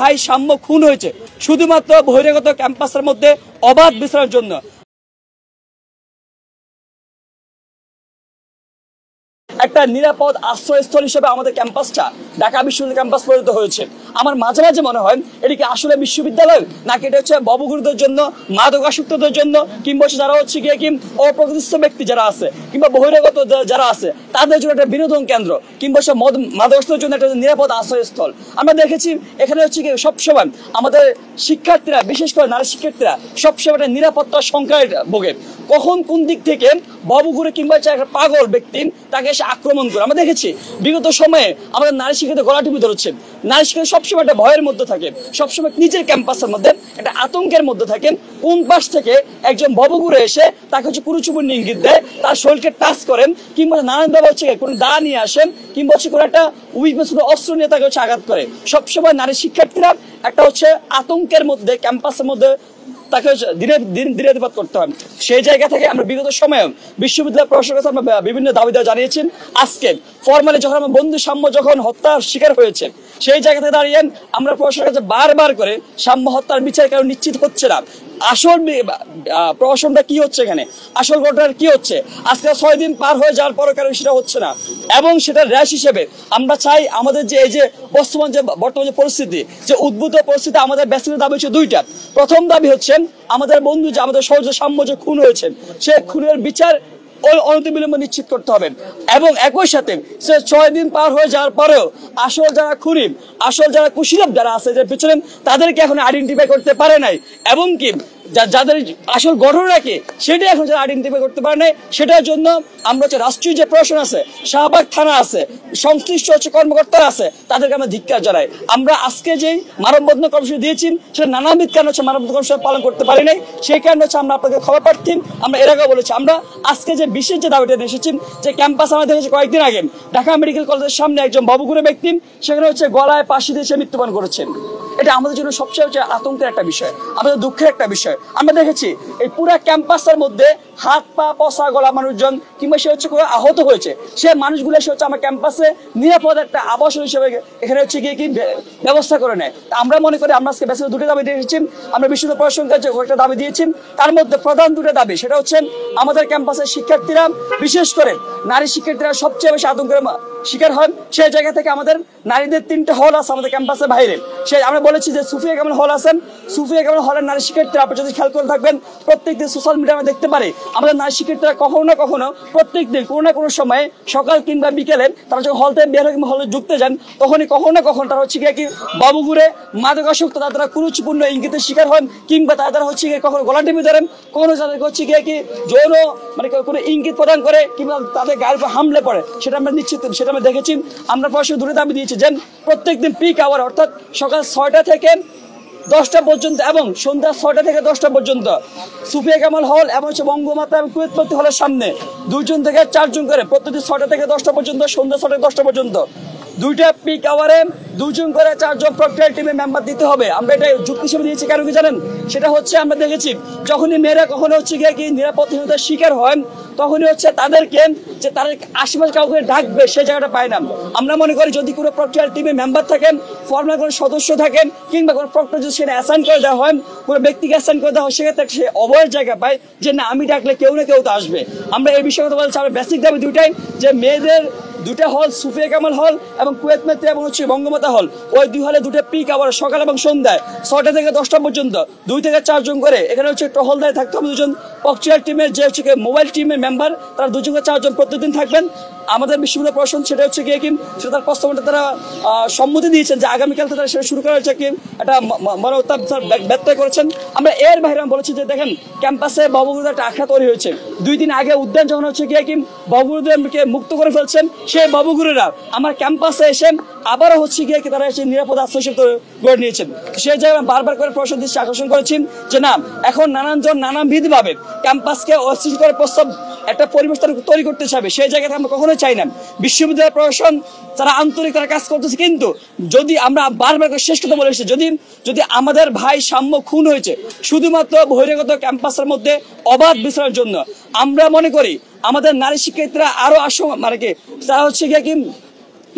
ভাই সাম্য খুন হয়েছে শুধুমাত্র বহিরাগত ক্যাম্পাসের মধ্যে অবাধ বিচরণের জন্য। একটা নিরাপদ আশ্রয়স্থল হিসেবে আমাদের ক্যাম্পাসটা ঢাকা বিশ্ববিদ্যালয় ক্যাম্পাস পরিণত হয়েছে। আমার মাঝে মাঝে মনে হয় এটা কি আসলে বিশ্ববিদ্যালয় নাকি এটা হচ্ছে ববগুরুদের জন্য, মাদকাসক্তদের জন্য, কিংবা যারা হচ্ছে গিয়ে কি অপ্রতিষ্ঠিত ব্যক্তি যারা আছে কিংবা বহিরাগত যারা আছে তাদের জন্য একটা বিনোদন কেন্দ্র কিংবা মাদকাসক্তের জন্য একটা নিরাপদ আশ্রয়স্থল। আমরা দেখেছি এখানে হচ্ছে কি সবসময় আমাদের শিক্ষার্থীরা, বিশেষ করে নারী শিক্ষার্থীরা সবসময় একটা নিরাপত্তার সংখ্যায় ভোগে। কখন কোন দিক থেকে ববগুরু কিংবা একটা পাগল ব্যক্তি তাকে এসে আক্রমণ করে আমরা দেখেছি। বিগত সময়ে আমাদের নারী শিক্ষিত গলা টিপে ধরছে। নারী শিক্ষিত সবসময় একটা ভয়ের মধ্যে থাকে, সবসময় নিজের ক্যাম্পাসের মধ্যে একটা আতঙ্কের মধ্যে থাকেন। কোন পাশ থেকে একজন ববগুরু এসে তাকে হচ্ছে কুরুচুপুর ইঙ্গিত দেয়, তার শরীরকে টাচ করেন কিংবা নানানভাবে হচ্ছে কোনো দা নিয়ে আসেন কিংবা হচ্ছে কোনো একটা অস্ত্র নিয়ে তাকে হচ্ছে আঘাত করে। সবসময় নারী শিক্ষার্থীরা একটা হচ্ছে আতঙ্কের মধ্যে ক্যাম্পাসের মধ্যে তাকে দিনাতিপাত করতে হয়। সেই জায়গা থেকে আমরা বিগত সময়ে বিশ্ববিদ্যালয় প্রশাসনের কাছে আমরা বিভিন্ন দাবি দেওয়া জানিয়েছেন। আজকে ফরমালি যখন আমার বন্ধু সাম্য যখন হত্যার শিকার হয়েছে সেই জায়গা থেকে দাঁড়িয়ে আমরা প্রশাসনের কাছে বারবার করে সাম্য হত্যার বিচার কারণ নিশ্চিত হচ্ছে না। আসল প্রশাসনটা কি হচ্ছে, এখানে আসল ঘটনা কি হচ্ছে, আজকে 6 দিন পার হয়ে যাওয়ার পরও কেন সেটা হচ্ছে না। এবং সেটা র্যাশ হিসেবে আমরা চাই আমাদের যে এই যে বর্তমান যে পরিস্থিতি, যে উদ্ভূত পরিস্থিতি, আমাদের বেসিক দাবি হচ্ছে দুইটা। প্রথম দাবি হচ্ছে আমাদের বন্ধু যে আমাদের সহজ সাম্য যে খুন হয়েছে সে খুনের বিচার অনতিবিলম্বে নিশ্চিত করতে হবে। এবং একই সাথে সে 6 দিন পার হয়ে যাওয়ার পরেও আসল যারা খুনি, আসল যারা কুশীলব যারা আছে যে পিছনে তাদেরকে এখন আইডেন্টিফাই করতে পারে নাই, এবং কি যাদের আসল ঘটনা কি সেটা এখন যারা আইডেন্টিফাই করতে পারে নাই, সেটার জন্য আমরা হচ্ছে রাষ্ট্রীয় যে প্রশাসন আছে, শাহবাগ থানা আছে, সংশ্লিষ্ট হচ্ছে কর্মকর্তারা আছে, তাদেরকে আমরা ধিক্কার জানাই। আমরা আজকে যেই মানববন্ধন কর্মসূচি দিয়েছি সেটা নানাবিধ কারণ হচ্ছে মানববন্ধন কর্মসূচি পালন করতে পারি নাই। সেই কারণে হচ্ছে আমরা আপনাদের খবর প্রার্থী। আমরা এর আগে বলেছি আমরা আজকে যে বিশেষ যে দাবিটা নিয়ে এসেছি, যে ক্যাম্পাস আমরা দেখেছি কয়েকদিন আগে ঢাকা মেডিকেল কলেজের সামনে একজন ববগুরু ব্যক্তি সেখানে হচ্ছে গলায় ফাঁসি দিয়ে সে মৃত্যুবরণ করেছেন। এটা আমাদের জন্য সবচেয়ে হচ্ছে আতঙ্কের একটা বিষয়, আমাদের দুঃখের একটা বিষয়। আমরা দেখেছি এই পুরা ক্যাম্পাসের মধ্যে হাত পা পচা গলা মানুষজন কিংবা সে হচ্ছে কোনো আহত হয়েছে, সে মানুষগুলো এসে হচ্ছে আমার ক্যাম্পাসে নিরাপদ একটা আবাসন হিসেবে এখানে হচ্ছে গিয়ে কি ব্যবস্থা করে নেয়। আমরা মনে করি আমরা আজকে বেসিক দুটো দাবি দিয়েছি, আমরা বিশ্ববিদ্যালয় প্রশাসনের কাছে একটা দাবি দিয়েছি। তার মধ্যে প্রধান দুটো দাবি, সেটা হচ্ছে আমাদের ক্যাম্পাসের শিক্ষার্থীরা, বিশেষ করে নারী শিক্ষার্থীরা সবচেয়ে বেশি আতঙ্কের শিকার হন। সেই জায়গা থেকে আমাদের নারীদের 3টে হল আছে আমাদের ক্যাম্পাসের বাইরে। আমরা বলেছি যে সুফিয়া কামাল হল আছেন, সুফিয়া কামাল হলের নারী শিক্ষার্থীরা আপনি যদি খেয়াল করে থাকবেন প্রত্যেকদিন সোশ্যাল মিডিয়া আমরা দেখতে পারি আমাদের নারী শিক্ষার্থীরা কখনো না কখনো প্রত্যেকদিন কোনো না কোনো সময় সকাল কিংবা বিকেলে তারা যখন হল থেকে বের হয়ে হলে ঢুকতে যান তখনই কখনো না কখনো তারা হচ্ছে গিয়ে কি বাবুঘুরে মাদকাসক্ত তারা কুরুচিপূর্ণ ইঙ্গিতের শিকার হন কিংবা তারা হচ্ছে গিয়ে কখনো গলা টিপে ধরেন, কখনো তাদেরকে হচ্ছে গিয়ে কি যৌন মানে কোনো ইঙ্গিত প্রদান করে কিংবা তাদের গায়ের উপর হামলে পড়ে। সেটা আমরা নিশ্চিত সেটা আমরা দেখেছি। আমরা প্রশাসন দূরে দাবি দিয়েছি যে প্রত্যেকদিন পিক আওয়ার অর্থাৎ সকাল 6টা থেকে 10টা পর্যন্ত এবং সন্ধ্যা 6টা থেকে 10টা পর্যন্ত সুফিয়া কামাল হল এবং বঙ্গমাতা এবং কুয়েতপতি হলের সামনে 2 জন থেকে 4 জন করে প্রতিদিন 6টা থেকে 10টা পর্যন্ত, সন্ধ্যা 6টা থেকে 10টা পর্যন্ত 2টা পিক আওয়ারে 2 জন করে 4 জন প্রক্রিয়ার টিমের মেম্বার দিতে হবে। আমরা এটা যুক্তি হিসেবে দিয়েছি, কারণ কি জানেন, সেটা হচ্ছে আমরা দেখেছি যখনই মেয়েরা কখনো হচ্ছে গিয়ে কি নিরাপত্তাহীনতার শিকার হয় তখনই হচ্ছে তাদেরকে যে তাদের আশেপাশে কাউকে ডাকবে সেই জায়গাটা পায় না। আমরা মনে করি যদি কোনো প্রক্রিয়ার টিমের মেম্বার থাকেন, ফর্মাল কোনো সদস্য থাকেন কিংবা কোনো প্রক্রিয়া যদি সেটা অ্যাসাইন করে দেওয়া হয়, কোনো ব্যক্তিকে অ্যাসাইন করে দেওয়া হয়, সেক্ষেত্রে সে অবয়ের জায়গা পায় যে না আমি ডাকলে কেউ না কেউ তো আসবে। আমরা এই বিষয়ে কথা বলছি। আমরা বেসিক দাবি দুইটাই, যে মেয়েদের 2টা হল সুফিয়া কামাল হল এবং কুয়েত মেত্রী এবং হচ্ছে বঙ্গমাতা হল, ওই 2 হলে 2টা পিক আবার সকাল এবং সন্ধ্যায় 6টা থেকে 10টা পর্যন্ত 2 থেকে 4 জন করে এখানে হচ্ছে টহলদারি থাকতে হবে। 2 জন প্রক্রিয়ার টিমের যে হচ্ছে মোবাইল টিমের মেম্বার তারা 2 থেকে 4 জন প্রতিদিন থাকবেন। আমাদের বিশ্ববিদ্যালয় প্রশাসন সেটা হচ্ছে গিয়ে কি সেটা তার প্রস্তাবটা তারা সম্মতি দিয়েছেন যে আগামীকাল তারা সেটা শুরু করা হচ্ছে কি একটা মনোত্তাপ ব্যত্যয় করেছেন। আমরা এর বাইরে বলেছি যে দেখেন ক্যাম্পাসে ববগুরুদের একটা আখড়া তৈরি হয়েছে। 2 দিন আগে উদ্যান যখন হচ্ছে গিয়ে কি ববগুরুদেরকে মুক্ত করে ফেলছেন, সেই ববগুরুরা আমার ক্যাম্পাসে এসে আবারও হচ্ছে গিয়ে কি তারা এসে নিরাপদ আশ্রয় গড়ে নিয়েছেন। সেই জায়গায় বারবার করে প্রশাসন দৃষ্টি আকর্ষণ করেছি যে না এখন নানানজন নানাবিধ ভাবে ক্যাম্পাসকে অস্থিতিকর প্রস্তাব একটা পরিবেশ তৈরি করতে চাইবে, সেই জায়গাতে আমরা কখনোই চাই না। বিশ্ববিদ্যালয় প্রশাসন তারা আন্তরিক তারা কাজ করতেছে, কিন্তু যদি আমরা বারবার করে শেষ কথা বলে এসেছি যদি আমাদের ভাই সাম্য খুন হয়েছে শুধুমাত্র বহিরাগত ক্যাম্পাসের মধ্যে অবাধ বিচরণের জন্য, আমরা মনে করি আমাদের নারী শিক্ষার্থীরা আরো মানে কি তারা হচ্ছে গিয়ে কি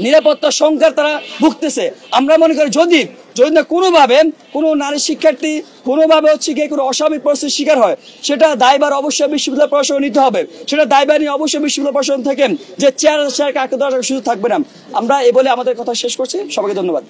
নিরাপত্তা সংখ্যার তারা ভুগতেছে। আমরা মনে করি যদি যদি না কোনোভাবে কোনো নারী শিক্ষার্থী কোনোভাবে হচ্ছে গিয়ে কোনো অস্বাভাবিক পরিস্থিতির শিকার হয়, সেটা দায়ভার অবশ্যই বিশ্ববিদ্যালয় প্রশাসন নিতে হবে। সেটা দায়ভার নিয়ে অবশ্যই বিশ্ববিদ্যালয় প্রশাসন থেকে যে চেয়ার কাকে দেওয়ার সুযোগ থাকবে না। আমরা এই বলে আমাদের কথা শেষ করছি। সবাইকে ধন্যবাদ।